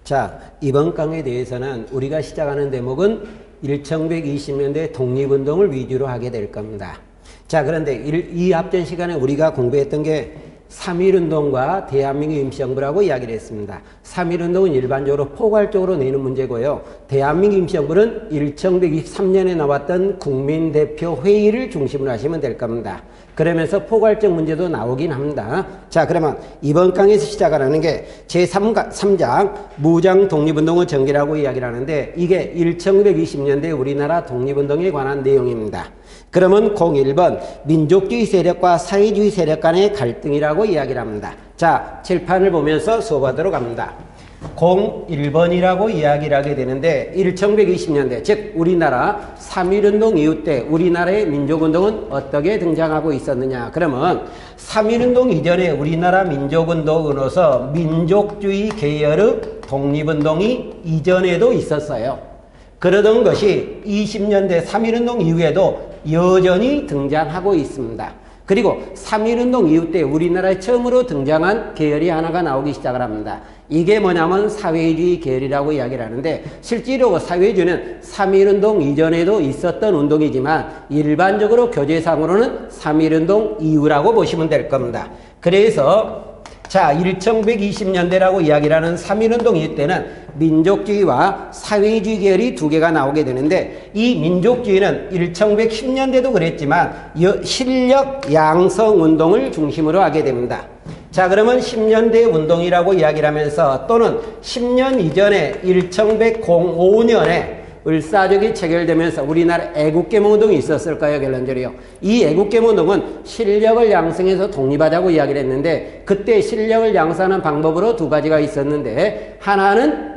자, 이번 강의에 대해서는 우리가 시작하는 대목은 1920년대 독립운동을 위주로 하게 될 겁니다. 자, 그런데 이 앞전 시간에 우리가 공부했던 게 3.1운동과 대한민국 임시정부라고 이야기를 했습니다. 3.1운동은 일반적으로 포괄적으로 내는 문제고요. 대한민국 임시정부는 1923년에 나왔던 국민대표회의를 중심으로 하시면 될 겁니다. 그러면서 포괄적 문제도 나오긴 합니다. 자, 그러면 이번 강의에서 시작하는 게 제3장 무장 독립운동의 전개라고 이야기를 하는데 이게 1920년대 우리나라 독립운동에 관한 내용입니다. 그러면 01번 민족주의 세력과 사회주의 세력 간의 갈등이라고 이야기를 합니다. 자, 칠판을 보면서 수업하도록 합니다. 01번이라고 이야기를 하게 되는데 1920년대 즉 우리나라 3.1운동 이후 때 우리나라의 민족운동은 어떻게 등장하고 있었느냐. 그러면 3.1운동 이전에 우리나라 민족운동으로서 민족주의 계열의 독립운동이 이전에도 있었어요. 그러던 것이 20년대 3.1운동 이후에도 여전히 등장하고 있습니다. 그리고 3.1운동 이후 때 우리나라에 처음으로 등장한 계열이 하나가 나오기 시작을 합니다. 이게 뭐냐면 사회주의 계열이라고 이야기를 하는데 실제로 사회주의는 3.1운동 이전에도 있었던 운동이지만 일반적으로 교재상으로는 3.1운동 이후라고 보시면 될 겁니다. 그래서 자, 1920년대라고 이야기를 하는 3.1운동 이후 때는 민족주의와 사회주의 계열이 두 개가 나오게 되는데 이 민족주의는 1910년대도 그랬지만 실력 양성 운동을 중심으로 하게 됩니다. 자, 그러면 10년대 운동이라고 이야기를 하면서 또는 10년 이전에 1905년에 을사적이 체결되면서 우리나라 애국개몽운동이 있었을까요? 결론적으로요. 이 애국개몽운동은 실력을 양성해서 독립하자고 이야기를 했는데 그때 실력을 양성하는 방법으로 두 가지가 있었는데 하나는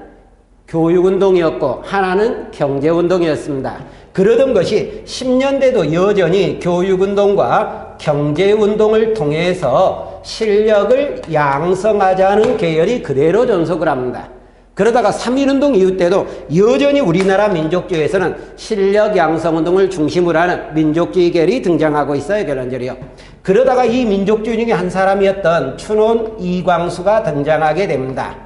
교육운동이었고 하나는 경제운동이었습니다. 그러던 것이 10년대도 여전히 교육운동과 경제운동을 통해서 실력을 양성하자는 계열이 그대로 존속을 합니다. 그러다가 3.1운동 이후 때도 여전히 우리나라 민족주의에서는 실력 양성운동을 중심으로 하는 민족주의 계열이 등장하고 있어요. 결론적으로요. 그러다가 이 민족주의 중에 한 사람이었던 춘원 이광수가 등장하게 됩니다.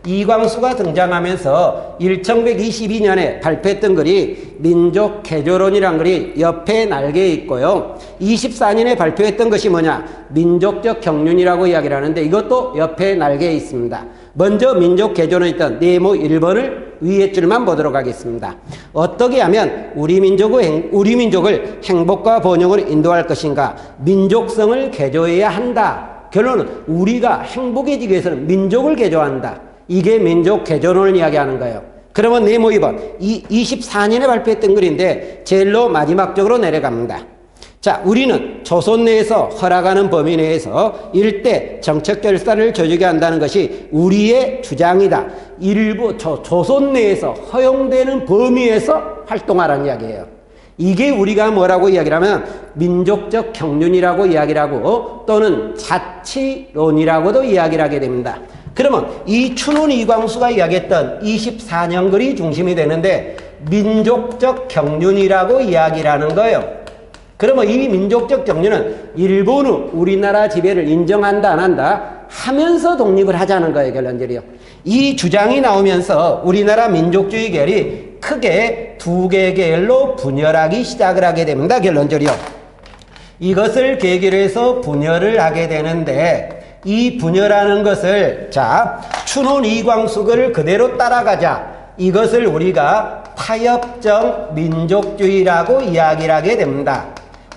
이광수가 등장하면서 1922년에 발표했던 글이 민족개조론이란 글이 옆에 날개에 있고요. 24년에 발표했던 것이 뭐냐? 민족적 경륜이라고 이야기를 하는데 이것도 옆에 날개에 있습니다. 먼저 민족개조론에 있던 네모 1번을 위에 줄만 보도록 하겠습니다. 어떻게 하면 우리 민족을 행복과 번영으로 인도할 것인가? 민족성을 개조해야 한다. 결론은 우리가 행복해지기 위해서는 민족을 개조한다. 이게 민족 개조론을 이야기하는 거예요. 그러면 네모 2번 24년에 발표했던 글인데 제일로 마지막적으로 내려갑니다. 자, 우리는 조선 내에서 허락하는 범위 내에서 일대 정책 결사를 조직해야 한다는 것이 우리의 주장이다. 일부 조선 내에서 허용되는 범위에서 활동하라는 이야기예요. 이게 우리가 뭐라고 이야기를 하면 민족적 경륜이라고 이야기를 하고 또는 자치론이라고도 이야기를 하게 됩니다. 그러면 이 춘원 이광수가 이야기했던 24년 글이 중심이 되는데 민족적 경륜이라고 이야기를 하는 거예요. 그러면 이 민족적 경륜은 일본은 우리나라 지배를 인정한다 안 한다 하면서 독립을 하자는 거예요. 결론적으로요. 이 주장이 나오면서 우리나라 민족주의 계열이 크게 두 개 계열로 분열하기 시작을 하게 됩니다. 결론적으로요. 이것을 계기로 해서 분열을 하게 되는데 이 분열하는 것을 자 춘원 이광수를 그대로 따라가자. 이것을 우리가 타협적 민족주의라고 이야기를 하게 됩니다.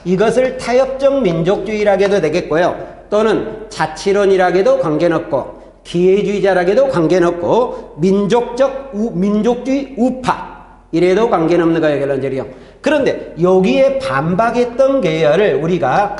이것을 타협적 민족주의라고 해도 되겠고요. 또는 자치론이라고 해도 관계없고 기회주의자라고 해도 관계없고 민족주의 우파 이래도 관계없는 거예요. 결론적으로요. 그런데 여기에 반박했던 계열을 우리가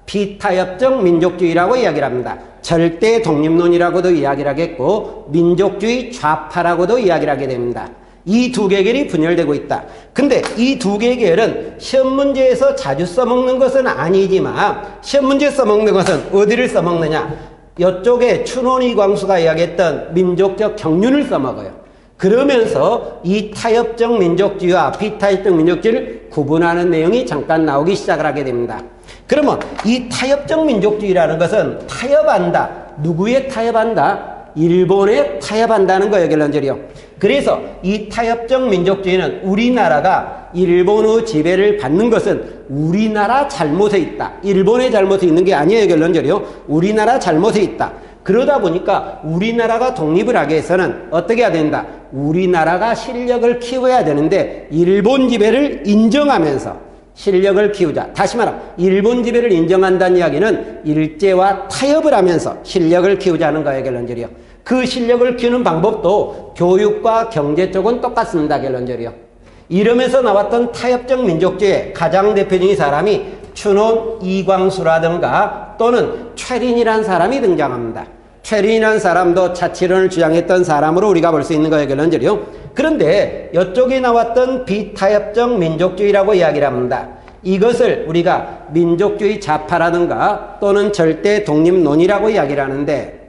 비타협적 민족주의라고 이야기를 합니다. 절대 독립론이라고도 이야기를 하겠고 민족주의 좌파라고도 이야기를 하게 됩니다. 이 두 계열이 분열되고 있다. 근데 이 두 계열은 시험 문제에서 자주 써먹는 것은 아니지만 시험 문제 써먹는 것은 어디를 써먹느냐? 이쪽에 춘원 이광수가 이야기했던 민족적 경륜을 써먹어요. 그러면서 이 타협적 민족주의와 비타협적 민족주의를 구분하는 내용이 잠깐 나오기 시작을 하게 됩니다. 그러면 이 타협적 민족주의라는 것은 타협한다. 누구에 타협한다? 일본에 타협한다는 거예요, 결론적으로. 그래서 이 타협적 민족주의는 우리나라가 일본의 지배를 받는 것은 우리나라 잘못에 있다. 일본의 잘못이 있는 게 아니에요, 결론적으로. 우리나라 잘못에 있다. 그러다 보니까 우리나라가 독립을 하기 위해서는 어떻게 해야 된다? 우리나라가 실력을 키워야 되는데 일본 지배를 인정하면서 실력을 키우자. 다시 말하면 일본 지배를 인정한다는 이야기는 일제와 타협을 하면서 실력을 키우자는 거예요, 결론적으로. 그 실력을 키우는 방법도 교육과 경제 쪽은 똑같습니다, 결론적으로. 이러면서 나왔던 타협적 민족주의의 가장 대표적인 사람이 춘원 이광수라든가 또는 최린이라는 사람이 등장합니다. 최린이라는 사람도 차치론을 주장했던 사람으로 우리가 볼 수 있는 거예요, 결론적으로. 그런데 이쪽에 나왔던 비타협적 민족주의라고 이야기를 합니다. 이것을 우리가 민족주의 좌파라든가 또는 절대 독립론이라고 이야기를 하는데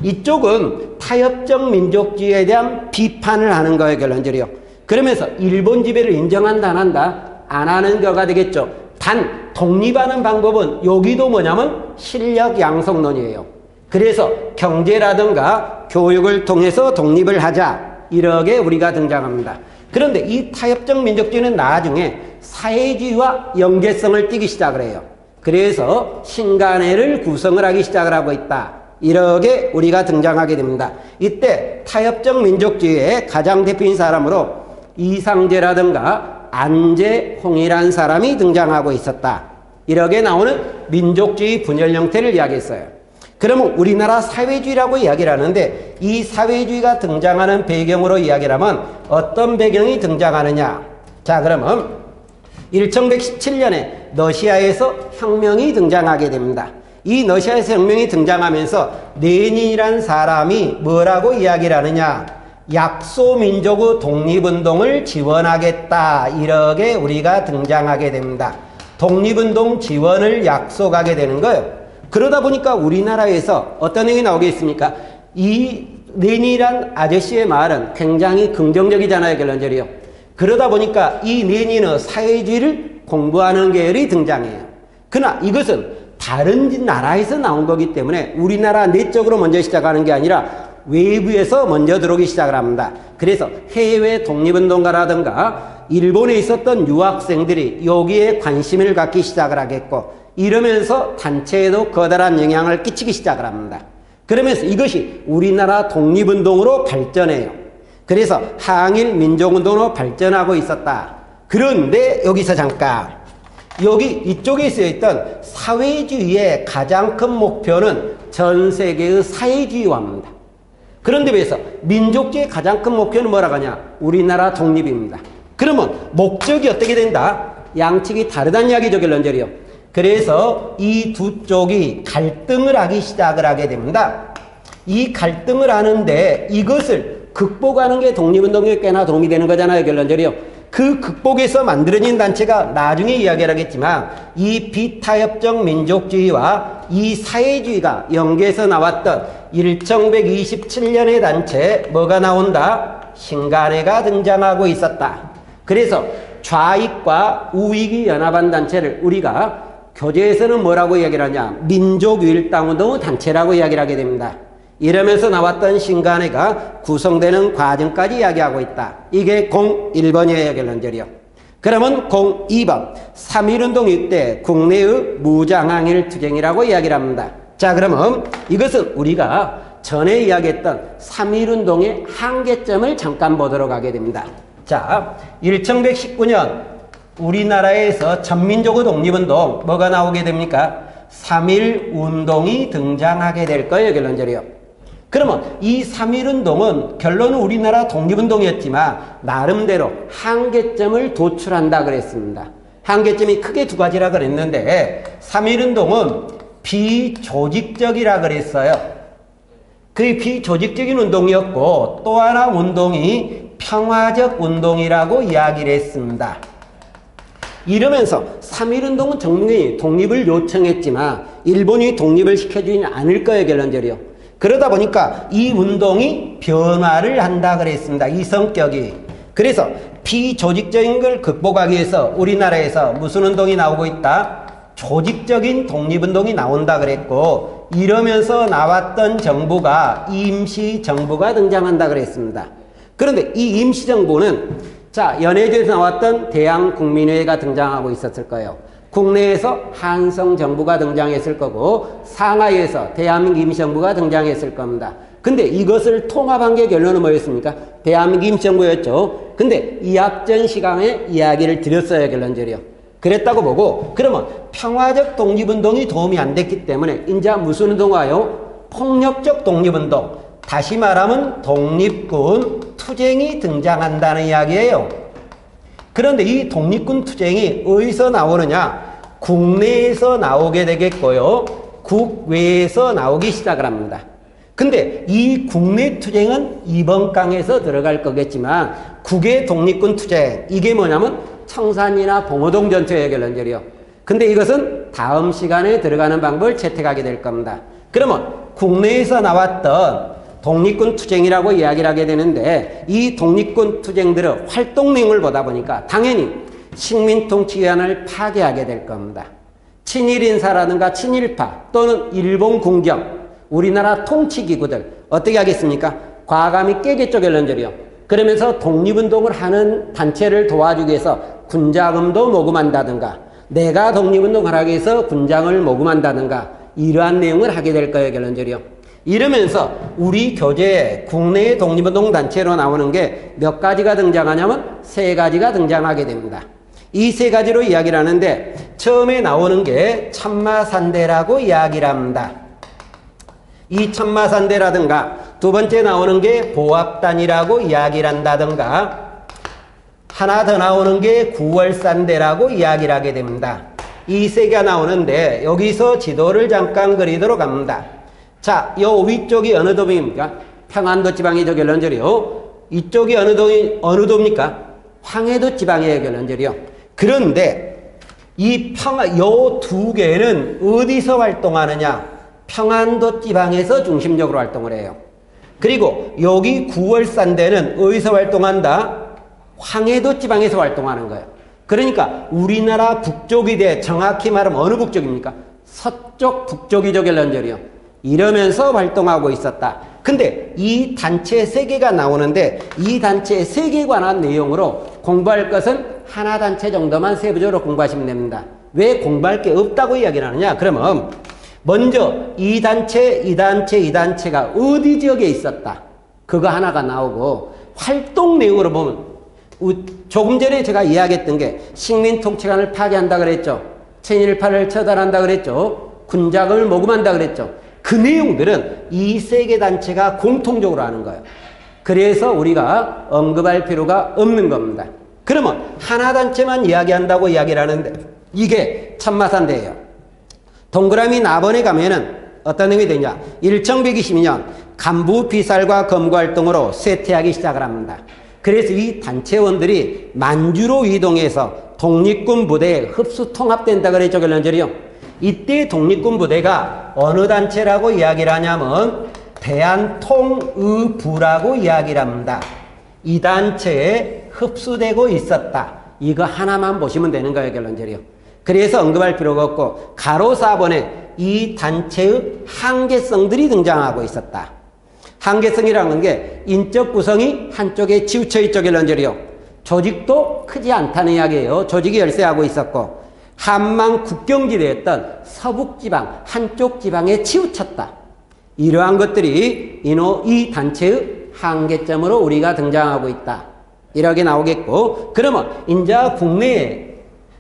이쪽은 타협적 민족주의에 대한 비판을 하는 거예요, 결론적으로. 그러면서 일본 지배를 인정한다 안 한다? 안 하는 거가 되겠죠. 단 독립하는 방법은 여기도 뭐냐면 실력 양성론이에요. 그래서 경제라든가 교육을 통해서 독립을 하자, 이렇게 우리가 등장합니다. 그런데 이 타협적 민족주의는 나중에 사회주의와 연계성을 띠기 시작을 해요. 그래서 신간회를 구성을 하기 시작을 하고 있다, 이렇게 우리가 등장하게 됩니다. 이때 타협적 민족주의의 가장 대표인 사람으로 이상제라든가 안재홍이라는 사람이 등장하고 있었다, 이렇게 나오는 민족주의 분열 형태를 이야기했어요. 그러면 우리나라 사회주의라고 이야기를 하는데 이 사회주의가 등장하는 배경으로 이야기를 하면 어떤 배경이 등장하느냐? 자, 그러면 1117년에 러시아에서 혁명이 등장하게 됩니다. 이 러시아에서 혁명이 등장하면서 레닌이라는 사람이 뭐라고 이야기를 하느냐? 약소민족의 독립운동을 지원하겠다, 이렇게 우리가 등장하게 됩니다. 독립운동 지원을 약속하게 되는 거예요. 그러다 보니까 우리나라에서 어떤 얘기 나오겠습니까? 이 레닌이란 아저씨의 말은 굉장히 긍정적이잖아요, 결론적으로. 그러다 보니까 이 레닌의 사회주의를 공부하는 계열이 등장해요. 그러나 이것은 다른 나라에서 나온 거기 때문에 우리나라 내적으로 먼저 시작하는 게 아니라 외부에서 먼저 들어오기 시작을 합니다. 그래서 해외 독립운동가라든가 일본에 있었던 유학생들이 여기에 관심을 갖기 시작을 하겠고, 이러면서 단체에도 커다란 영향을 끼치기 시작을 합니다. 그러면서 이것이 우리나라 독립운동으로 발전해요. 그래서 항일 민족운동으로 발전하고 있었다. 그런데 여기서 잠깐, 여기 이쪽에 쓰여있던 사회주의의 가장 큰 목표는 전 세계의 사회주의화입니다. 그런데 비해서 민족주의의 가장 큰 목표는 뭐라고 하냐? 우리나라 독립입니다. 그러면 목적이 어떻게 된다? 양측이 다르다는 이야기죠, 결론적으로. 그래서 이 두 쪽이 갈등을 하기 시작을 하게 됩니다. 이 갈등을 하는데 이것을 극복하는 게 독립운동에 꽤나 도움이 되는 거잖아요, 결론적으로. 그 극복에서 만들어진 단체가 나중에 이야기를 하겠지만 이 비타협적 민족주의와 이 사회주의가 연계해서 나왔던 1927년의 단체, 뭐가 나온다? 신간회가 등장하고 있었다. 그래서 좌익과 우익이 연합한 단체를 우리가 교재에서는 뭐라고 이야기를 하냐? 민족유일당운동의 단체라고 이야기를 하게 됩니다. 이러면서 나왔던 신간회가 구성되는 과정까지 이야기하고 있다. 이게 01번이에요, 결론적으로. 그러면 02번 3.1운동 이때 국내의 무장항일 투쟁이라고 이야기를 합니다. 자, 그러면 이것은 우리가 전에 이야기했던 3.1운동의 한계점을 잠깐 보도록 하게 됩니다. 자, 1119년 우리나라에서 전민족의 독립운동 뭐가 나오게 됩니까? 3.1운동이 등장하게 될 거예요, 결론적으로. 그러면 이 3.1운동은 결론은 우리나라 독립운동이었지만 나름대로 한계점을 도출한다 그랬습니다. 한계점이 크게 두 가지라 그랬는데 3.1운동은 비조직적이라 그랬어요. 그 비조직적인 운동이었고 또 하나 운동이 평화적 운동이라고 이야기를 했습니다. 이러면서 3.1운동은 정말 독립을 요청했지만 일본이 독립을 시켜주지 않을 거예요, 결론적으로. 그러다 보니까 이 운동이 변화를 한다 그랬습니다. 이 성격이. 그래서 비조직적인 걸 극복하기 위해서 우리나라에서 무슨 운동이 나오고 있다? 조직적인 독립운동이 나온다 그랬고, 이러면서 나왔던 정부가 임시정부가 등장한다 그랬습니다. 그런데 이 임시정부는 자, 연해주에서 나왔던 대한국민회의가 등장하고 있었을 거예요. 국내에서 한성정부가 등장했을 거고 상하이에서 대한민국 임시정부가 등장했을 겁니다. 근데 이것을 통합한 게 결론은 뭐였습니까? 대한민국 임시정부였죠. 근데 이 앞전 시간에 이야기를 드렸어요, 결론적으로. 그랬다고 보고 그러면 평화적 독립운동이 도움이 안 됐기 때문에 이제 무슨 운동 와요? 폭력적 독립운동. 다시 말하면 독립군 투쟁이 등장한다는 이야기예요. 그런데 이 독립군 투쟁이 어디서 나오느냐? 국내에서 나오게 되겠고요. 국외에서 나오기 시작을 합니다. 근데 이 국내 투쟁은 이번 강에서 들어갈 거겠지만 국외 독립군 투쟁 이게 뭐냐면 청산이나 봉오동 전투의 결론절이요. 근데 이것은 다음 시간에 들어가는 방법을 채택하게 될 겁니다. 그러면 국내에서 나왔던 독립군 투쟁이라고 이야기를 하게 되는데 이 독립군 투쟁들의 활동 내용을 보다 보니까 당연히 식민통치위원회를 파괴하게 될 겁니다. 친일인사라든가 친일파 또는 일본 군경 우리나라 통치기구들 어떻게 하겠습니까? 과감히 깨겠죠, 결론적이요. 그러면서 독립운동을 하는 단체를 도와주기 위해서 군자금도 모금한다든가 내가 독립운동을 하기 위해서 군장을 모금한다든가 이러한 내용을 하게 될 거예요, 결론적이요. 이러면서 우리 교재에 국내의 독립운동 단체로 나오는 게 몇 가지가 등장하냐면 세 가지가 등장하게 됩니다. 이 세 가지로 이야기를 하는데 처음에 나오는 게 참마산대라고 이야기를 합니다. 이 참마산대라든가 두 번째 나오는 게 보합단이라고 이야기를 한다든가 하나 더 나오는 게 구월산대라고 이야기를 하게 됩니다. 이 세 개가 나오는데 여기서 지도를 잠깐 그리도록 합니다. 자, 요 위쪽이 어느 도입니까? 평안도 지방이죠, 결론적이요. 이쪽이 어느 도입니까? 황해도 지방이에요, 결론적이요. 그런데 요 두 개는 어디서 활동하느냐? 평안도 지방에서 중심적으로 활동을 해요. 그리고 여기 구월산대는 어디서 활동한다? 황해도 지방에서 활동하는 거예요. 그러니까 우리나라 북쪽이 돼 정확히 말하면 어느 북쪽입니까? 서쪽 북쪽이죠, 결론적이요. 이러면서 활동하고 있었다. 근데 이 단체 세 개가 나오는데 이 단체 세 개에 관한 내용으로 공부할 것은 하나 단체 정도만 세부적으로 공부하시면 됩니다. 왜 공부할 게 없다고 이야기를 하느냐? 그러면 먼저 이 단체, 이 단체, 이 단체가 어디 지역에 있었다. 그거 하나가 나오고 활동 내용으로 보면 조금 전에 제가 이야기했던 게 식민통치관을 파괴한다 그랬죠. 친일파를 처단한다 그랬죠. 군자금을 모금한다 그랬죠. 그 내용들은 이 세 개 단체가 공통적으로 하는 거예요. 그래서 우리가 언급할 필요가 없는 겁니다. 그러면 하나 단체만 이야기한다고 이야기를 하는데 이게 참마산대예요. 동그라미 나번에 가면은 어떤 내용이 되냐? 1122년 간부 비살과 검거 활동으로 쇠퇴하기 시작을 합니다. 그래서 이 단체원들이 만주로 이동해서 독립군 부대에 흡수 통합된다 그랬죠, 결론적이요. 이때 독립군 부대가 어느 단체라고 이야기를 하냐면 대한통의부라고 이야기를 합니다. 이 단체에 흡수되고 있었다. 이거 하나만 보시면 되는 거예요, 결론적이요. 그래서 언급할 필요가 없고 가로 4번에 이 단체의 한계성들이 등장하고 있었다. 한계성이라는 게 인적 구성이 한쪽에 치우쳐 있죠, 결론적이요. 조직도 크지 않다는 이야기예요. 조직이 열세하고 있었고 한만 국경지대였던 서북지방 한쪽 지방에 치우쳤다. 이러한 것들이 이 단체의 한계점으로 우리가 등장하고 있다. 이렇게 나오겠고 그러면 이제 국내에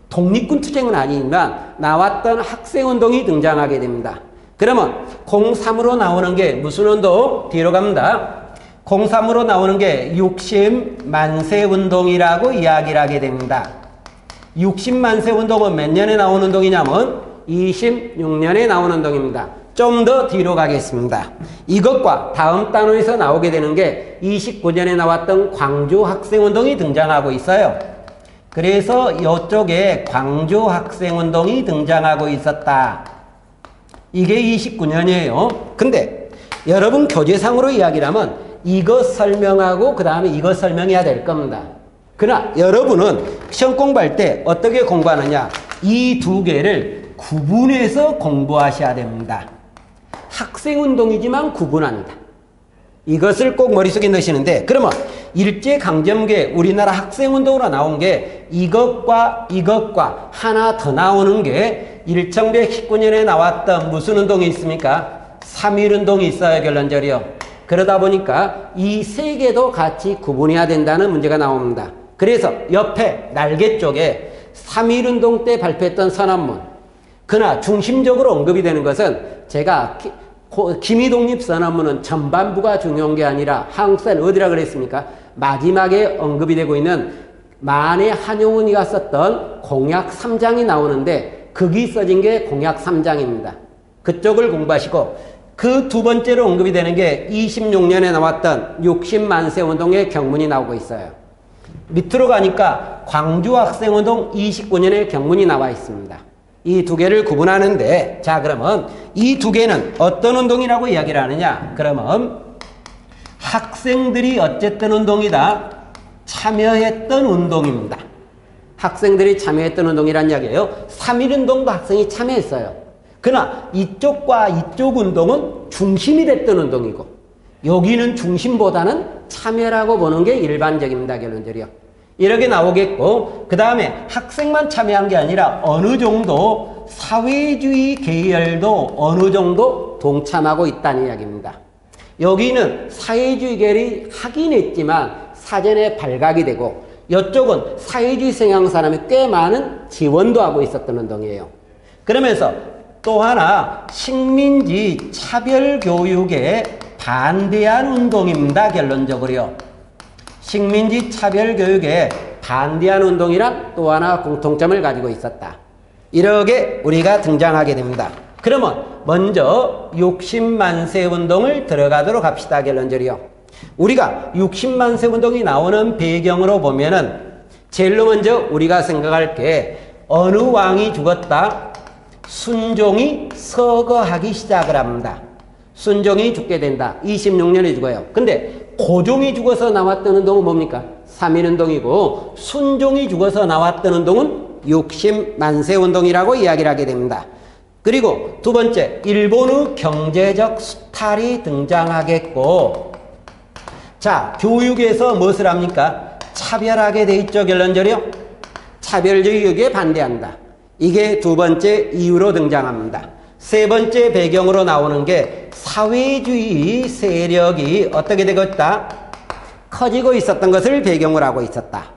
독립군 투쟁은 아니지만 나왔던 학생운동이 등장하게 됩니다. 그러면 03으로 나오는 게 무슨 운동? 뒤로 갑니다. 03으로 나오는 게 60만세 운동이라고 이야기를 하게 됩니다. 60만세 운동은 몇 년에 나오는 운동이냐면 26년에 나오는 운동입니다. 좀 더 뒤로 가겠습니다. 이것과 다음 단원에서 나오게 되는 게 29년에 나왔던 광주 학생운동이 등장하고 있어요. 그래서 이쪽에 광주 학생운동이 등장하고 있었다. 이게 29년이에요. 근데 여러분 교재상으로 이야기를 하면 이것 설명하고 그 다음에 이것 설명해야 될 겁니다. 그러나 여러분은 시험 공부할 때 어떻게 공부하느냐? 이 두 개를 구분해서 공부하셔야 됩니다. 학생운동이지만 구분한다. 이것을 꼭 머릿속에 넣으시는데, 그러면 일제강점기에 우리나라 학생운동으로 나온 게 이것과 이것과 하나 더 나오는 게 1919년에 나왔던 무슨 운동이 있습니까? 3.1운동이 있어요, 결론적으로. 그러다 보니까 이 세 개도 같이 구분해야 된다는 문제가 나옵니다. 그래서 옆에 날개 쪽에 3.1운동 때 발표했던 선언문, 그러나 중심적으로 언급이 되는 것은 제가 기미독립선언문은 전반부가 중요한 게 아니라 한국사는 어디라 그랬습니까? 마지막에 언급이 되고 있는 만해 한용운이가 썼던 공약 3장이 나오는데 거기 써진 게 공약 3장입니다. 그쪽을 공부하시고, 그 두 번째로 언급이 되는 게 26년에 나왔던 60만세 운동의 경문이 나오고 있어요. 밑으로 가니까 광주 학생운동 29년의 경문이 나와 있습니다. 이 두 개를 구분하는데, 자, 그러면 이 두 개는 어떤 운동이라고 이야기를 하느냐? 그러면 학생들이 어쨌든 운동이다. 참여했던 운동입니다. 학생들이 참여했던 운동이란 이야기예요. 3.1운동도 학생이 참여했어요. 그러나 이쪽과 이쪽 운동은 중심이 됐던 운동이고, 여기는 중심보다는 참여라고 보는 게 일반적입니다. 결론적으로. 이렇게 나오겠고, 그 다음에 학생만 참여한 게 아니라 어느 정도 사회주의 계열도 어느 정도 동참하고 있다는 이야기입니다. 여기는 사회주의 계열이 하긴 했지만 사전에 발각이 되고, 이쪽은 사회주의 성향 사람이 꽤 많은 지원도 하고 있었던 운동이에요. 그러면서 또 하나 식민지 차별교육에 반대한 운동입니다. 결론적으로요. 식민지 차별교육에 반대한 운동이란 또 하나 공통점을 가지고 있었다. 이렇게 우리가 등장하게 됩니다. 그러면 먼저 60만세 운동을 들어가도록 합시다. 결론적으로요. 우리가 60만세 운동이 나오는 배경으로 보면은 제일로 먼저 우리가 생각할 게 어느 왕이 죽었다? 순종이 서거하기 시작을 합니다. 순종이 죽게 된다. 26년에 죽어요. 근데 고종이 죽어서 나왔던 운동은 뭡니까? 3.1운동이고 순종이 죽어서 나왔던 운동은 60만세 운동이라고 이야기를 하게 됩니다. 그리고 두 번째, 일본의 경제적 수탈이 등장하겠고, 자, 교육에서 무엇을 합니까? 차별하게 돼 있죠. 결론적으로 차별적 교육에 반대한다. 이게 두 번째 이유로 등장합니다. 세 번째 배경으로 나오는 게 사회주의 세력이 어떻게 되고 있다? 커지고 있었던 것을 배경으로 하고 있었다.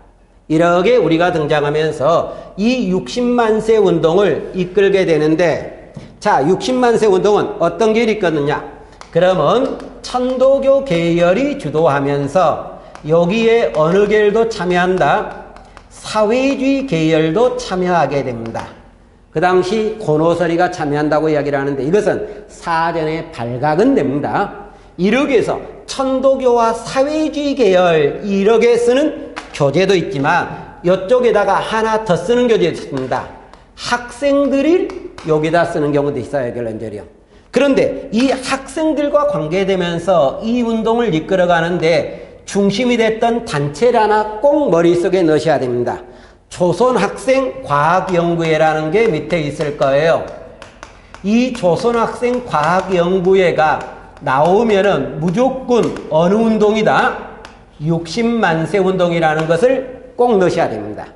이렇게 우리가 등장하면서 이 60만세 운동을 이끌게 되는데, 자, 60만세 운동은 어떤 계열이 있거든요? 그러면 천도교 계열이 주도하면서 여기에 어느 계열도 참여한다? 사회주의 계열도 참여하게 됩니다. 그 당시 권오설이가 참여한다고 이야기를 하는데 이것은 사전에 발각은 됩니다. 이렇게 해서 천도교와 사회주의 계열 이렇게 쓰는 교재도 있지만 이쪽에다가 하나 더 쓰는 교재도 있습니다. 학생들이 여기다 쓰는 경우도 있어요. 결론적으로. 그런데 이 학생들과 관계되면서 이 운동을 이끌어가는데 중심이 됐던 단체를 하나 꼭 머릿속에 넣으셔야 됩니다. 조선학생과학연구회라는 게 밑에 있을 거예요. 이 조선학생과학연구회가 나오면은 무조건 어느 운동이다? 60만세 운동이라는 것을 꼭 넣으셔야 됩니다.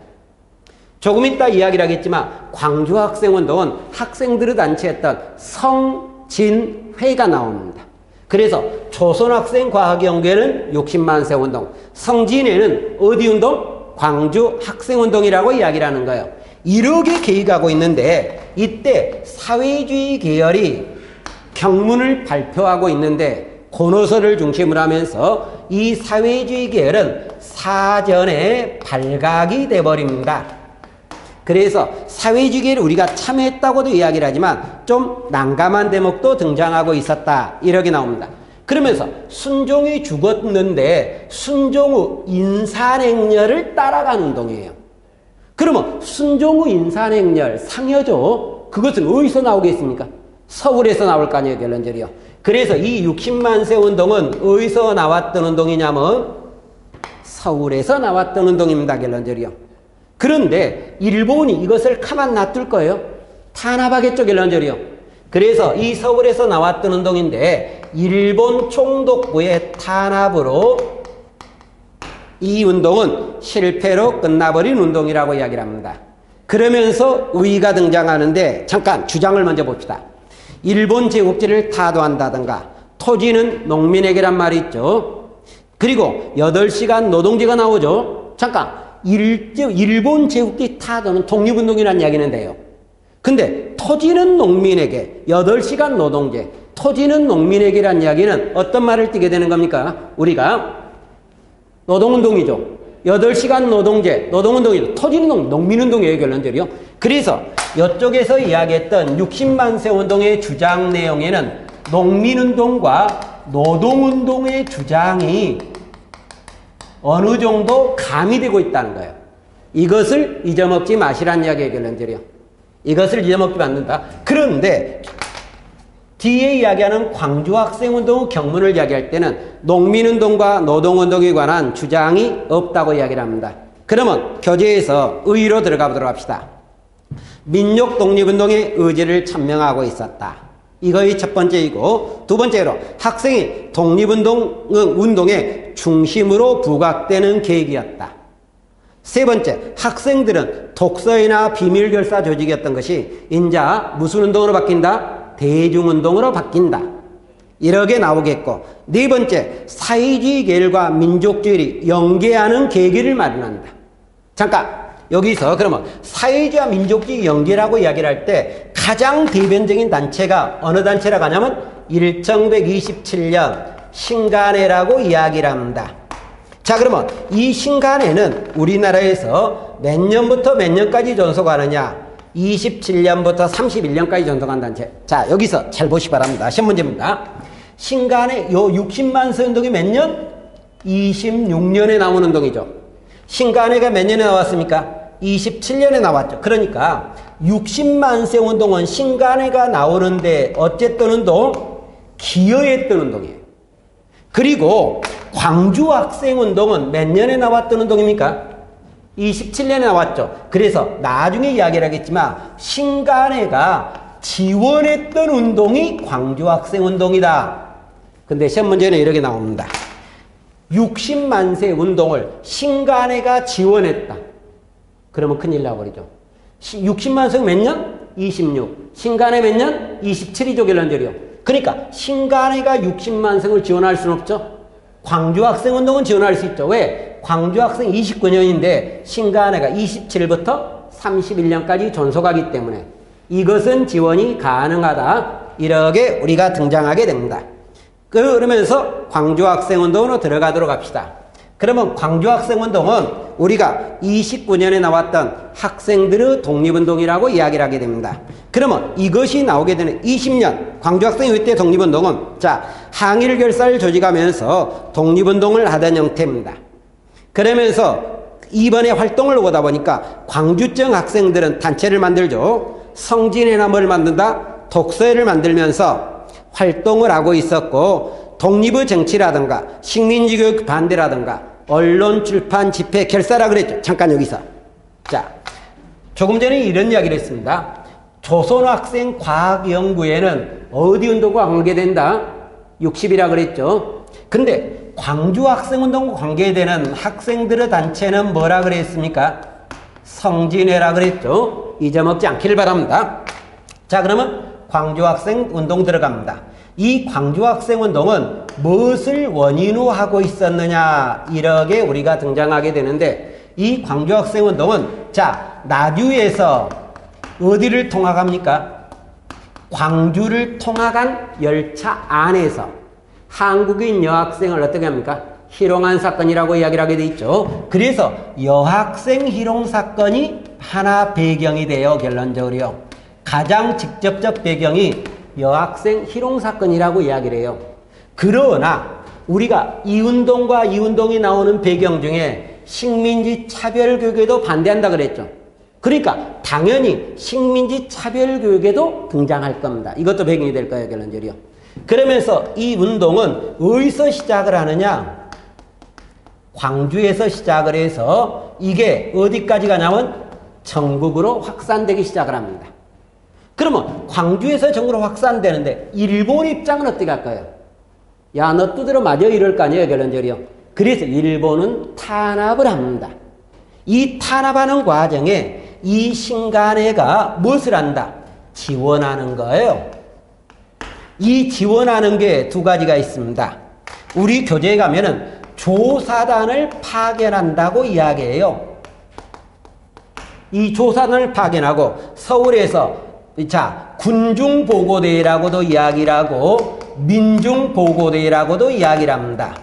조금 이따 이야기를 하겠지만 광주학생운동은 학생들의 단체였던 성진회가 나옵니다. 그래서 조선학생과학연구회는 60만세 운동, 성진회는 어디 운동? 광주 학생운동이라고 이야기를 하는 거예요. 이렇게 계획하고 있는데 이때 사회주의 계열이 경문을 발표하고 있는데 권오설을 중심으로 하면서 이 사회주의 계열은 사전에 발각이 돼버립니다. 그래서 사회주의 계열을 우리가 참여했다고도 이야기를 하지만 좀 난감한 대목도 등장하고 있었다. 이렇게 나옵니다. 그러면서 순종이 죽었는데 순종의 인산행렬을 따라가는 운동이에요. 그러면 순종의 인산행렬 상여죠. 그것은 어디서 나오겠습니까? 서울에서 나올 거 아니에요. 결론적으로. 그래서 이 60만세 운동은 어디서 나왔던 운동이냐면 서울에서 나왔던 운동입니다. 결론적으로. 그런데 일본이 이것을 가만 놔둘 거예요? 탄압하겠죠. 결론적으로. 그래서 이 서울에서 나왔던 운동인데 일본 총독부의 탄압으로 이 운동은 실패로 끝나버린 운동이라고 이야기를 합니다. 그러면서 우위가 등장하는데 잠깐 주장을 먼저 봅시다. 일본 제국지를 타도한다든가 토지는 농민에게란 말이 있죠. 그리고 8시간 노동제가 나오죠. 잠깐 일본 제국지 타도는 독립운동이라는 이야기는 돼요. 근데 토지는 농민에게 8시간 노동제 토지는 농민에게란 이야기는 어떤 말을 띠게 되는 겁니까? 우리가 노동운동이죠. 8시간 노동제, 노동운동이죠. 토지는 농민운동이에요, 결론적으로요. 그래서 이쪽에서 이야기했던 60만 세 운동의 주장 내용에는 농민운동과 노동운동의 주장이 어느 정도 가미되고 있다는 거예요. 이것을 잊어먹지 마시라는 이야기예요, 결론적으로요. 이것을 잊어먹지 않는다. 그런데 뒤에 이야기하는 광주학생운동 경문을 이야기할 때는 농민운동과 노동운동에 관한 주장이 없다고 이야기를 합니다. 그러면 교재에서 의의로 들어가 보도록 합시다. 민족 독립운동의 의지를 천명하고 있었다. 이거의 첫 번째이고, 두 번째로 학생이 독립운동의 중심으로 부각되는 계기였다. 세 번째, 학생들은 독서이나 비밀결사 조직이었던 것이 인자 무슨 운동으로 바뀐다? 대중운동으로 바뀐다. 이렇게 나오겠고, 네 번째, 사회주의 계열과 민족주의를 연계하는 계기를 마련한다. 잠깐 여기서 그러면 사회주의와 민족주의 연계라고 이야기를 할 때 가장 대변적인 단체가 어느 단체라고 하냐면 1927년 신간회라고 이야기를 합니다. 자, 그러면 이 신간회는 우리나라에서 몇 년부터 몇 년까지 존속하느냐? 27년부터 31년까지 존속한 단체. 자, 여기서 잘 보시기 바랍니다. 시험 문제입니다. 신간회 요 60만 세 운동이 몇 년? 26년에 나온 운동이죠. 신간회가 몇 년에 나왔습니까? 27년에 나왔죠. 그러니까 60만 세 운동은 신간회가 나오는데 어쨌든 운동? 기여했던 운동이에요. 그리고 광주 학생운동은 몇 년에 나왔던 운동입니까? 27년에 나왔죠. 그래서 나중에 이야기를 하겠지만 신간회가 지원했던 운동이 광주 학생운동이다. 근데 시험 문제는 이렇게 나옵니다. 60만 세 운동을 신간회가 지원했다. 그러면 큰일 나버리죠. 60만 세가 몇 년? 26. 신간회 몇 년? 27이죠, 결론적으로요. 그러니까 신간회가 60만 세를 지원할 수는 없죠. 광주 학생운동은 지원할 수 있죠. 왜? 광주 학생 29년인데 신간회가 27부터 31년까지 존속하기 때문에 이것은 지원이 가능하다. 이렇게 우리가 등장하게 됩니다. 그러면서 광주 학생운동으로 들어가도록 합시다. 그러면 광주 학생운동은 우리가 29년에 나왔던 학생들의 독립운동이라고 이야기를 하게 됩니다. 그러면 이것이 나오게 되는 20년 광주 학생회 때 독립운동은 자, 항일 결사를 조직하면서 독립운동을 하던 형태입니다. 그러면서 이번에 활동을 보다 보니까 광주청 학생들은 단체를 만들죠. 성진회나 뭘 만든다? 독서회를 만들면서 활동을 하고 있었고, 독립의 정치라든가 식민지 교육 반대라든가 언론, 출판, 집회, 결사라 그랬죠. 잠깐 여기서. 자, 조금 전에 이런 이야기를 했습니다. 조선학생 과학연구회는 어디 운동과 관계된다? 60이라 그랬죠. 근데 광주 학생운동과 관계되는 학생들의 단체는 뭐라 그랬습니까? 성진회라 그랬죠. 잊어먹지 않기를 바랍니다. 자, 그러면 광주 학생운동 들어갑니다. 이 광주 학생운동은 무엇을 원인으로 하고 있었느냐, 이렇게 우리가 등장하게 되는데, 이 광주 학생운동은 자, 나주에서 어디를 통학합니까? 광주를 통학한 열차 안에서 한국인 여학생을 어떻게 합니까? 희롱한 사건이라고 이야기를 하게 돼 있죠. 그래서 여학생 희롱 사건이 하나 배경이 돼요. 결론적으로요. 가장 직접적 배경이 여학생 희롱 사건이라고 이야기를 해요. 그러나 우리가 이 운동과 이 운동이 나오는 배경 중에 식민지 차별교육에도 반대한다 그랬죠. 그러니까 당연히 식민지 차별교육에도 등장할 겁니다. 이것도 배경이 될 거예요. 결론적으로요. 그러면서 이 운동은 어디서 시작을 하느냐? 광주에서 시작을 해서 이게 어디까지 가냐면 전국으로 확산되기 시작을 합니다. 그러면 광주에서 전국으로 확산되는데 일본 입장은 어떻게 할까요? 야, 너 두드려 맞아 이럴 거 아니에요, 결론적으로. 그래서 일본은 탄압을 합니다. 이 탄압하는 과정에 이 신간회가 무엇을 한다? 지원하는 거예요. 이 지원하는 게 두 가지가 있습니다. 우리 교재에 가면은 조사단을 파견한다고 이야기해요. 이 조사단을 파견하고 서울에서 군중보고대회라고도 이야기를 하고 민중보고대회라고도 이야기를 합니다.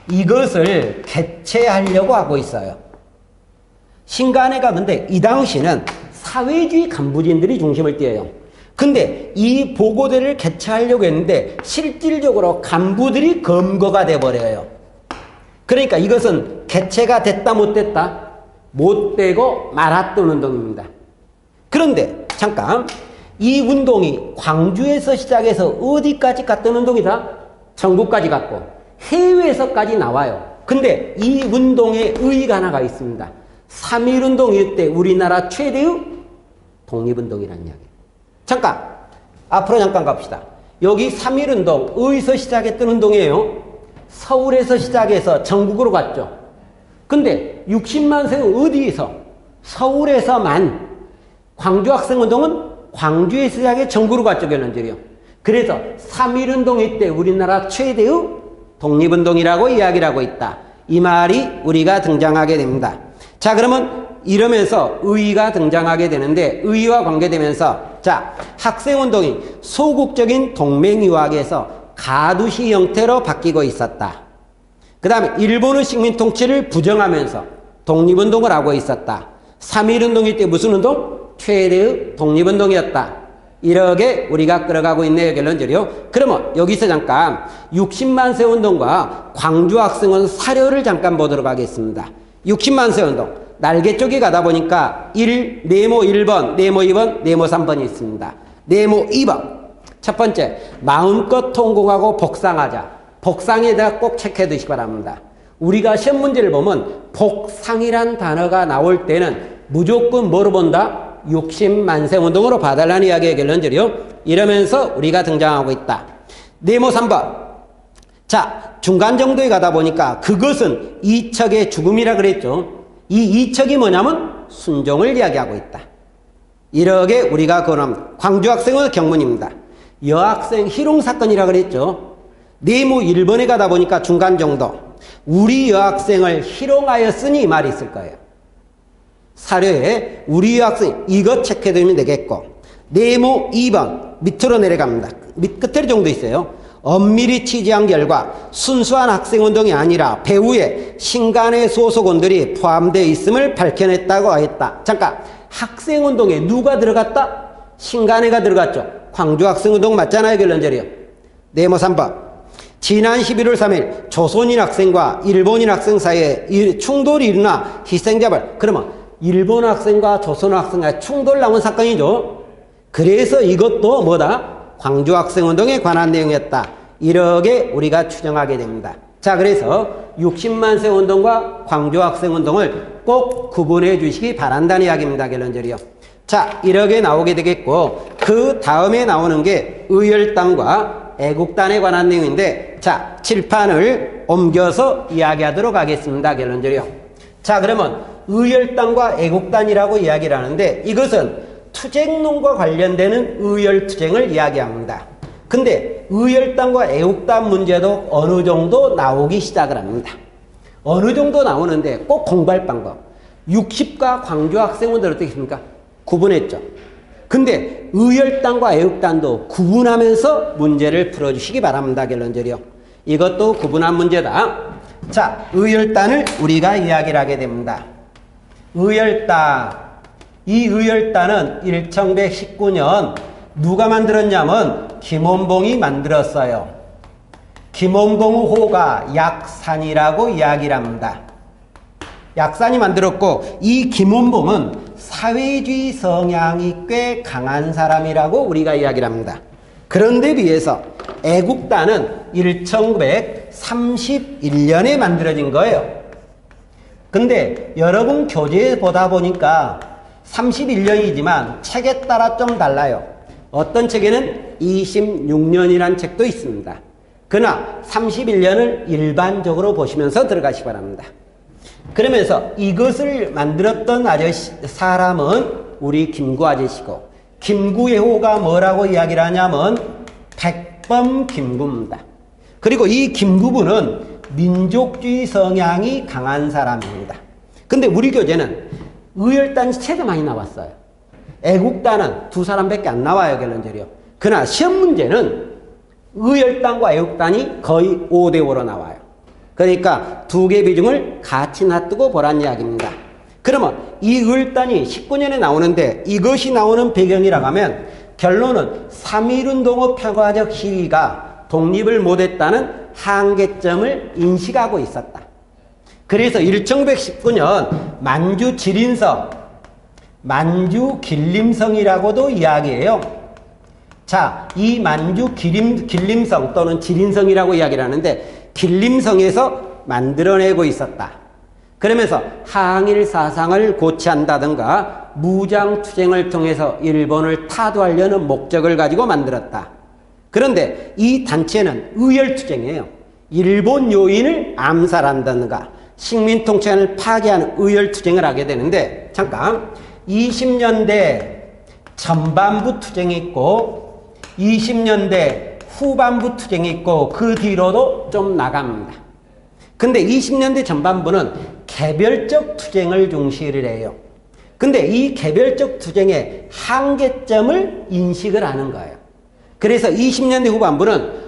이것을 개최하려고 하고 있어요. 신간회가 근데 이 당시는 사회주의 간부진들이 중심을 띄어요. 근데 이 보고대를 개최하려고 했는데 실질적으로 간부들이 검거가 돼버려요. 그러니까 이것은 개최가 됐다 못됐다? 못되고 말았던 운동입니다. 그런데 잠깐 이 운동이 광주에서 시작해서 어디까지 갔던 운동이다? 전국까지 갔고 해외에서까지 나와요. 근데 이 운동에 의의가 하나가 있습니다. 3.1운동일 때 우리나라 최대의 독립운동이라는 이야기. 잠깐 앞으로 잠깐 갑시다. 여기 3.1운동 어디서 시작했던 운동이에요? 서울에서 시작해서 전국으로 갔죠. 근데 60만 세는 어디에서? 서울에서만. 광주학생운동은 광주에서 시작해 전국으로 갔죠, 결론적이요. 그래서 3.1운동일 때 우리나라 최대의 독립운동이라고 이야기를 하고 있다. 이 말이 우리가 등장하게 됩니다. 자, 그러면 이러면서 의의가 등장하게 되는데 의의와 관계되면서 학생운동이 소국적인 동맹유학에서 가두시 형태로 바뀌고 있었다. 그 다음에 일본의 식민통치를 부정하면서 독립운동을 하고 있었다. 3.1운동일 때 무슨 운동? 최대의 독립운동이었다. 이렇게 우리가 끌어가고 있네요, 결론적으로. 그러면 여기서 잠깐 60만 세 운동과 광주 학생은 사료를 잠깐 보도록 하겠습니다. 60만 세 운동. 날개 쪽에 가다 보니까 네모 1번, 네모 2번, 네모 3번이 있습니다. 네모 2번. 첫 번째, 마음껏 통곡하고 복상하자. 복상에 대해 꼭 체크해 두시기 바랍니다. 우리가 시험 문제를 보면 복상이란 단어가 나올 때는 무조건 뭐로 본다? 60만 세 운동으로 봐달라는 이야기의 결론적이요. 이러면서 우리가 등장하고 있다. 네모 3번. 중간 정도에 가다 보니까 그것은 이척의 죽음이라 그랬죠. 이 이척이 뭐냐면 순종을 이야기하고 있다. 이렇게 우리가 권합니다. 광주 학생의 경문입니다. 여학생 희롱사건이라 그랬죠. 네모 1번에 가다 보니까 중간 정도. 우리 여학생을 희롱하였으니 이 말이 있을 거예요. 사료에 우리 여학생 이것 체크해두면 되겠고, 네모 2번 밑으로 내려갑니다. 밑 끝에 정도 있어요. 엄밀히 취재한 결과 순수한 학생운동이 아니라 배후에 신간회 소속원들이 포함되어 있음을 밝혀냈다고 하였다. 잠깐, 학생운동에 누가 들어갔다? 신간회가 들어갔죠. 광주학생운동 맞잖아요, 결론적이요. 네모 3번. 지난 11월 3일 조선인 학생과 일본인 학생 사이에 충돌이 일어나 희생자발. 그러면 일본 학생과 조선 학생과 충돌 나온 사건이죠. 그래서 이것도 뭐다? 광주학생운동에 관한 내용이었다. 이렇게 우리가 추정하게 됩니다. 자, 그래서 60만 세 운동과 광주학생운동을 꼭 구분해 주시기 바란다는 이야기입니다. 결론적이요. 자, 이렇게 나오게 되겠고, 그 다음에 나오는 게 의열단과 애국단에 관한 내용인데, 자, 칠판을 옮겨서 이야기하도록 하겠습니다. 결론적이요. 자, 그러면 의열단과 애국단이라고 이야기를 하는데, 이것은 투쟁론과 관련되는 의열투쟁을 이야기합니다. 근데 의열단과 애국단 문제도 어느 정도 나오기 시작을 합니다. 어느 정도 나오는데 꼭 공부할 방법. 60과 광주 학생분들 어떻게 했습니까? 구분했죠. 근데 의열단과 애국단도 구분하면서 문제를 풀어주시기 바랍니다. 결론적이요. 이것도 구분한 문제다. 자, 의열단을 우리가 이야기를 하게 됩니다. 의열단. 이 의열단은 1119년 누가 만들었냐면 김원봉이 만들었어요. 김원봉의 호가 약산이라고 이야기를 합니다. 약산이 만들었고, 이 김원봉은 사회주의 성향이 꽤 강한 사람이라고 우리가 이야기를 합니다. 그런데 비해서 애국단은 1931년에 만들어진 거예요. 근데 여러분 교재에 보다 보니까 31년이지만 책에 따라 좀 달라요. 어떤 책에는 26년이라는 책도 있습니다. 그러나 31년을 일반적으로 보시면서 들어가시기 바랍니다. 그러면서 이것을 만들었던 사람은 우리 김구 아저씨고, 김구예호가 뭐라고 이야기를 하냐면 백범 김구입니다. 그리고 이 김구부는 민족주의 성향이 강한 사람입니다. 근데 우리 교재는 의열단이 최대 많이 나왔어요. 애국단은 2사람밖에 안 나와요, 결론적으로. 그러나 시험 문제는 의열단과 애국단이 거의 5대5로 나와요. 그러니까 두 개 비중을 같이 놔두고 보란 이야기입니다. 그러면 이 의열단이 19년에 나오는데 이것이 나오는 배경이라고 하면 결론은 3.1운동의 평화적 시위가 독립을 못했다는 한계점을 인식하고 있었다. 그래서 1919년 만주 지린성, 만주 길림성이라고도 이야기해요. 자, 이 만주 길림성 또는 지린성이라고 이야기를 하는데 길림성에서 만들어내고 있었다. 그러면서 항일 사상을 고취한다든가 무장투쟁을 통해서 일본을 타도하려는 목적을 가지고 만들었다. 그런데 이 단체는 의열투쟁이에요. 일본 요인을 암살한다든가 식민통치관을 파괴하는 의열투쟁을 하게 되는데, 잠깐 20년대 전반부 투쟁이 있고 20년대 후반부 투쟁이 있고 그 뒤로도 좀 나갑니다. 근데 20년대 전반부는 개별적 투쟁을 중시를 해요. 근데 이 개별적 투쟁의 한계점을 인식을 하는 거예요. 그래서 20년대 후반부는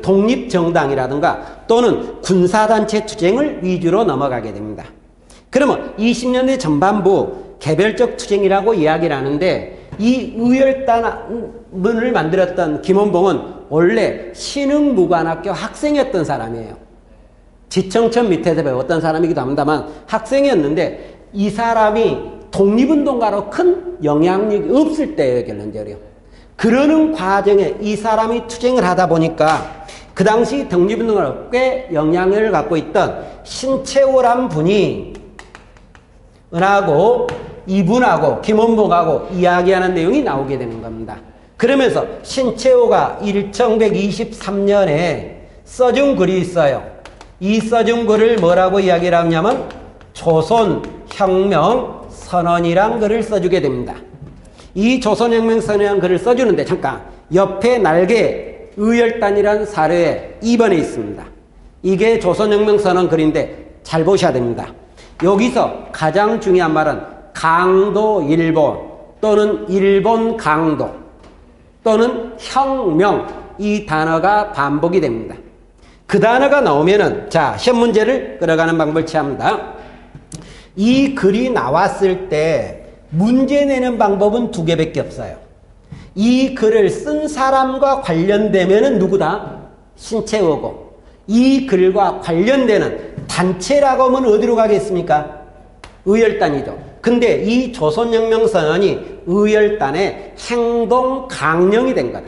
독립정당이라든가 또는 군사단체 투쟁을 위주로 넘어가게 됩니다. 그러면 20년대 전반부 개별적 투쟁이라고 이야기를 하는데 이 의열단을 만들었던 김원봉은 원래 신흥무관학교 학생이었던 사람이에요. 지청천 밑에서 배웠던 사람이기도 합니다만 학생이었는데 이 사람이 독립운동가로 큰 영향력이 없을 때예요, 결론적으로. 그러는 과정에 이 사람이 투쟁을 하다 보니까 그 당시 독립운동가로 꽤 영향력을 갖고 있던 신채호란 분이 은하고 이분하고 김원봉하고 이야기하는 내용이 나오게 되는 겁니다. 그러면서 신채호가 1923년에 써준 글이 있어요. 이 써준 글을 뭐라고 이야기를 하냐면 조선혁명선언이란 글을 써주게 됩니다. 이 조선혁명선언이라는 글을 써주는데 잠깐 옆에 날개 의열단이라는 사료에 2번에 있습니다. 이게 조선혁명선언 글인데 잘 보셔야 됩니다. 여기서 가장 중요한 말은 강도 일본 또는 일본 강도 또는 혁명 이 단어가 반복이 됩니다. 그 단어가 나오면은 자, 시험 문제를 끌어가는 방법을 취합니다. 이 글이 나왔을 때 문제 내는 방법은 2개밖에 없어요. 이 글을 쓴 사람과 관련되면은 누구다? 신채호고 이 글과 관련되는 단체라고 하면 어디로 가겠습니까? 의열단이죠. 근데 이 조선혁명선언이 의열단의 행동강령이 된 거다.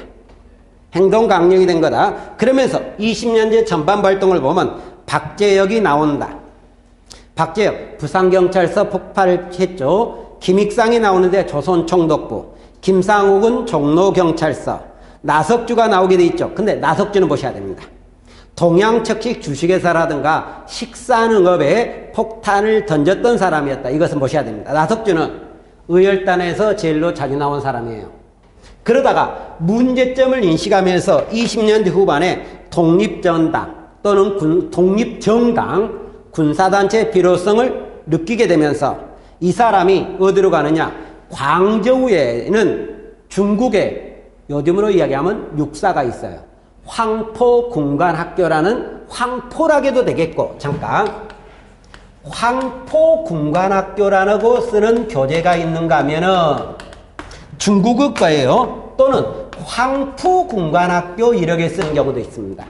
행동강령이 된 거다. 그러면서 20년째 전반 활동을 보면 박재혁이 나온다. 박재혁 부산경찰서 폭발했죠. 김익상이 나오는데 조선총독부, 김상욱은 종로경찰서, 나석주가 나오게 돼 있죠. 근데 나석주는 보셔야 됩니다. 동양척식 주식회사라든가 식산응업에 폭탄을 던졌던 사람이었다. 이것은 보셔야 됩니다. 나석주는 의열단에서 제일로 자주 나온 사람이에요. 그러다가 문제점을 인식하면서 20년대 후반에 독립정당 또는 독립정당 군사단체의 필요성을 느끼게 되면서 이 사람이 어디로 가느냐? 광저우에는 중국의 요즘으로 이야기하면 육사가 있어요. 황포군관학교라는 황포라게도 되겠고 잠깐 황포군관학교라고 쓰는 교재가 있는가 하면은 중국어 거예요. 또는 황포군관학교 이렇게 쓰는 경우도 있습니다.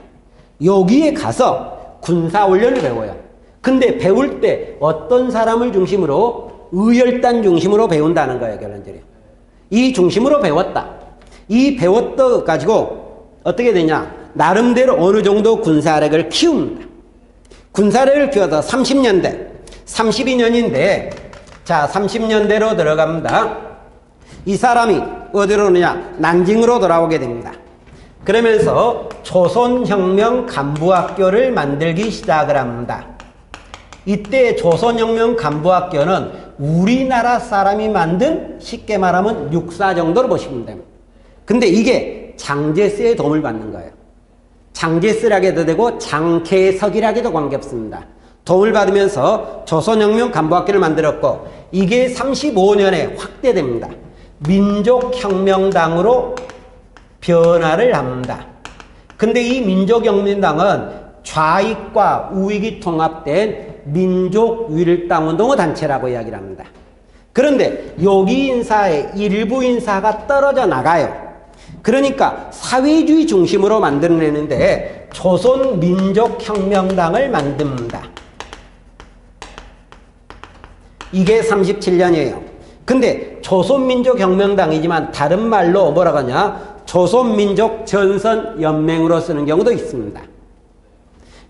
여기에 가서 군사훈련을 배워요. 근데 배울 때 어떤 사람을 중심으로 의열단 중심으로 배운다는 거예요. 결론적으로 이 중심으로 배웠다. 이 배웠다 가지고 어떻게 되냐? 나름대로 어느 정도 군사력을 키웁니다. 군사력을 키워서 30년대, 32년인데, 자, 30년대로 들어갑니다. 이 사람이 어디로 오느냐? 난징으로 돌아오게 됩니다. 그러면서 조선혁명 간부학교를 만들기 시작을 합니다. 이때 조선혁명 간부학교는 우리나라 사람이 만든, 쉽게 말하면 육사 정도로 보시면 됩니다. 근데 이게 장제스의 도움을 받는 거예요. 장제스라고도 되고 장개석이라고도 관계없습니다. 도움을 받으면서 조선혁명 간부학교를 만들었고, 이게 35년에 확대됩니다. 민족혁명당으로 변화를 합니다. 근데 이 민족혁명당은 좌익과 우익이 통합된 민족윌당운동의 단체라고 이야기를 합니다. 그런데 여기 인사의 일부 인사가 떨어져 나가요. 그러니까 사회주의 중심으로 만들어내는데 조선민족혁명당을 만듭니다. 이게 37년이에요. 근데 조선민족혁명당이지만 다른 말로 뭐라고 하냐? 조선민족전선연맹으로 쓰는 경우도 있습니다.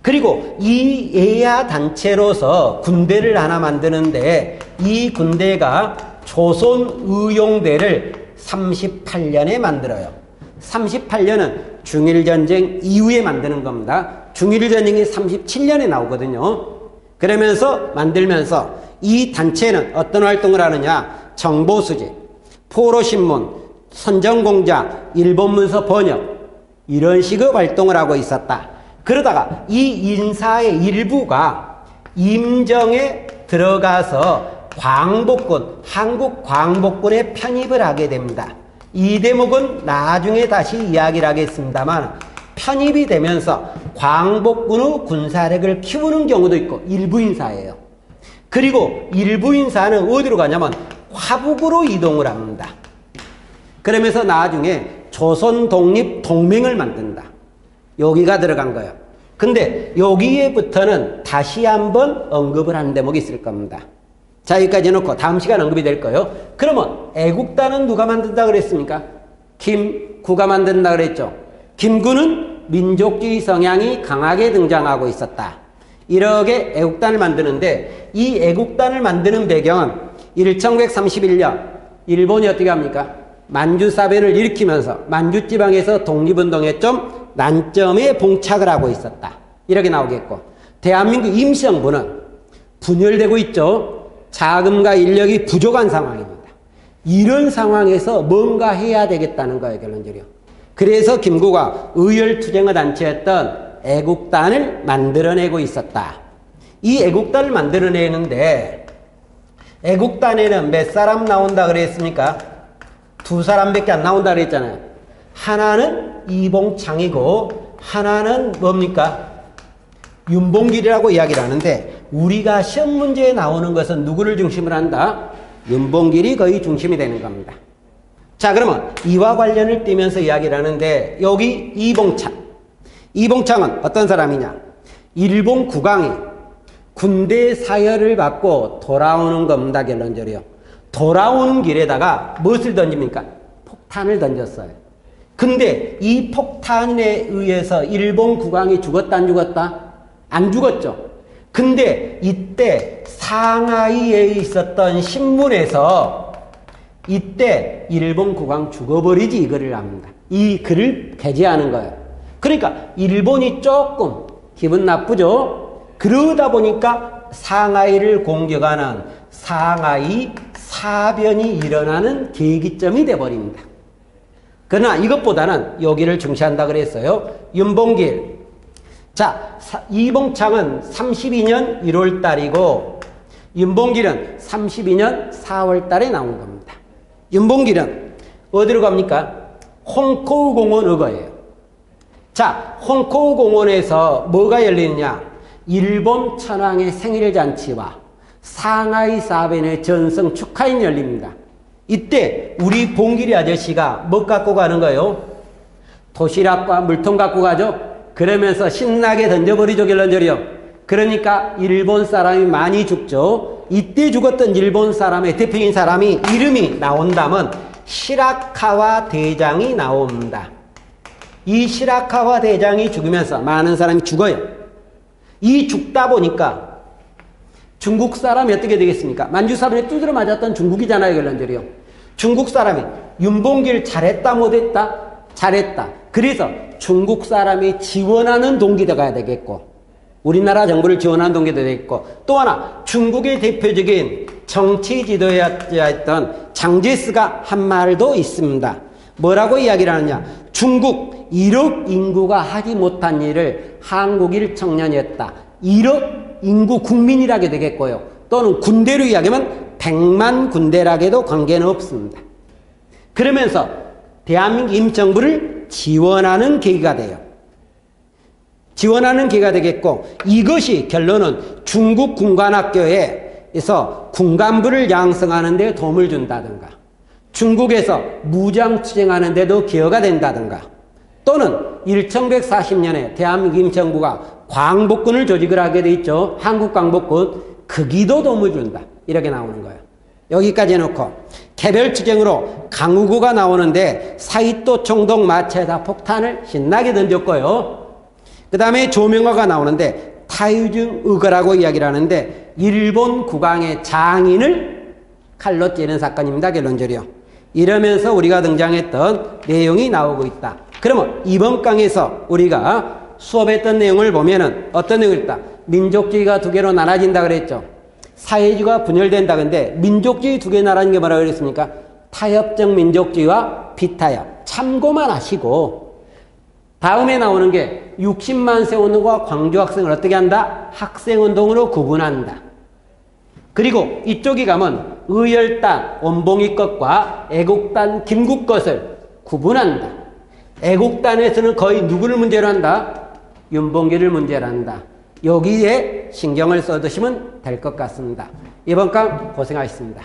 그리고 이 예하 단체로서 군대를 하나 만드는데, 이 군대가 조선의용대를 38년에 만들어요. 38년은 중일전쟁 이후에 만드는 겁니다. 중일전쟁이 37년에 나오거든요. 그러면서 만들면서 이 단체는 어떤 활동을 하느냐? 정보수집, 포로신문, 선전공작, 일본문서 번역, 이런 식의 활동을 하고 있었다. 그러다가 이 인사의 일부가 임정에 들어가서 광복군, 한국 광복군에 편입을 하게 됩니다. 이 대목은 나중에 다시 이야기를 하겠습니다만, 편입이 되면서 광복군의 군사력을 키우는 경우도 있고 일부 인사예요. 그리고 일부 인사는 어디로 가냐면 화북으로 이동을 합니다. 그러면서 나중에 조선독립동맹을 만든다. 여기가 들어간 거예요. 근데 여기에부터는 다시 한번 언급을 하는 대목이 있을 겁니다. 자, 여기까지 놓고 다음 시간 언급이 될 거예요. 그러면 애국단은 누가 만든다 그랬습니까? 김구가 만든다 그랬죠. 김구는 민족주의 성향이 강하게 등장하고 있었다. 이렇게 애국단을 만드는데, 이 애국단을 만드는 배경은 1931년 일본이 어떻게 합니까? 만주사변을 일으키면서 만주지방에서 독립운동에 좀 난점에 봉착을 하고 있었다. 이렇게 나오겠고, 대한민국 임시정부는 분열되고 있죠. 자금과 인력이 부족한 상황입니다. 이런 상황에서 뭔가 해야 되겠다는 거예요, 결론적으로. 그래서 김구가 의열투쟁의 단체였던 애국단을 만들어내고 있었다. 이 애국단을 만들어내는데, 애국단에는 몇 사람 나온다 그랬습니까? 2사람밖에 안 나온다 그랬잖아요. 하나는 이봉창이고 하나는 뭡니까? 윤봉길이라고 이야기를 하는데, 우리가 시험 문제에 나오는 것은 누구를 중심으로 한다? 윤봉길이 거의 중심이 되는 겁니다. 자, 그러면 이와 관련을 띄면서 이야기를 하는데, 여기 이봉창. 이봉창은 어떤 사람이냐? 일본 국왕이 군대 사열을 받고 돌아오는 겁니다, 결론적으로요. 돌아오는 길에다가 무엇을 던집니까? 폭탄을 던졌어요. 근데 이 폭탄에 의해서 일본 국왕이 죽었다, 안 죽었다? 안 죽었죠. 근데 이때 상하이에 있었던 신문에서 이때 일본 국왕 죽어버리지, 이 글을 합니다. 이 글을 게재하는 거예요. 그러니까 일본이 조금 기분 나쁘죠. 그러다 보니까 상하이를 공격하는 상하이 사변이 일어나는 계기점이 돼버립니다. 그러나 이것보다는 여기를 중시한다 그랬어요. 윤봉길. 자, 이봉창은 32년 1월 달이고 윤봉길은 32년 4월 달에 나온 겁니다. 윤봉길은 어디로 갑니까? 홍코우 공원 의거예요. 자, 홍코우 공원에서 뭐가 열리느냐? 일본 천황의 생일잔치와 상하이 사변의 전승 축하인 열립니다. 이때 우리 봉길이 아저씨가 뭐 갖고 가는 거예요? 도시락과 물통 갖고 가죠? 그러면서 신나게 던져버리죠, 결론적으로요. 그러니까 일본 사람이 많이 죽죠. 이때 죽었던 일본 사람의 대표인 사람이 이름이 나온다면 시라카와 대장이 나옵니다. 이 시라카와 대장이 죽으면서 많은 사람이 죽어요. 이 죽다 보니까 중국 사람이 어떻게 되겠습니까? 만주 사변에 두드려 맞았던 중국이잖아요, 결론적으로요. 중국 사람이 윤봉길 잘했다 못했다? 잘했다. 그래서 중국 사람이 지원하는 동기도 가야 되겠고 우리나라 정부를 지원하는 동기도 되겠고 또 하나 중국의 대표적인 정치 지도자였던 장제스가 한 말도 있습니다. 뭐라고 이야기를 하느냐. 중국 1억 인구가 하지 못한 일을 한국일 청년이었다. 1억 인구 국민이라게 되겠고요. 또는 군대로 이야기하면 100만 군대라게도 관계는 없습니다. 그러면서 대한민국 임정부를 지원하는 계기가 돼요. 지원하는 계기가 되겠고 이것이 결론은 중국 군관학교에서 군간부를 양성하는 데 도움을 준다든가 중국에서 무장투쟁하는 데도 기여가 된다든가 또는 1140년에 대한민국 임정부가 광복군을 조직을 하게 돼 있죠. 한국광복군. 거기도 도움을 준다. 이렇게 나오는 거예요. 여기까지 해놓고 개별투쟁으로 강우구가 나오는데 사이토 총독 마체에다 폭탄을 신나게 던졌고요. 그 다음에 조명화가 나오는데 타유증 의거라고 이야기를 하는데 일본 국왕의 장인을 칼로 찌른 사건입니다. 결론적으로. 이러면서 우리가 등장했던 내용이 나오고 있다. 그러면 이번 강에서 우리가 수업했던 내용을 보면은 어떤 내용이 있다. 민족주의가 두 개로 나눠진다 그랬죠. 사회주의가 분열된다. 근데 민족주의 두 개 나눠진 게 뭐라고 그랬습니까? 타협적 민족주의와 비타협. 참고만 하시고 다음에 나오는 게 60만 세운동과 광주 학생을 어떻게 한다? 학생운동으로 구분한다. 그리고 이쪽에 가면 의열단 원봉이 것과 애국단 김국 것을 구분한다. 애국단에서는 거의 누구를 문제로 한다? 윤봉길을 문제로 한다. 여기에 신경을 써두시면 될 것 같습니다. 이번 강 고생하셨습니다.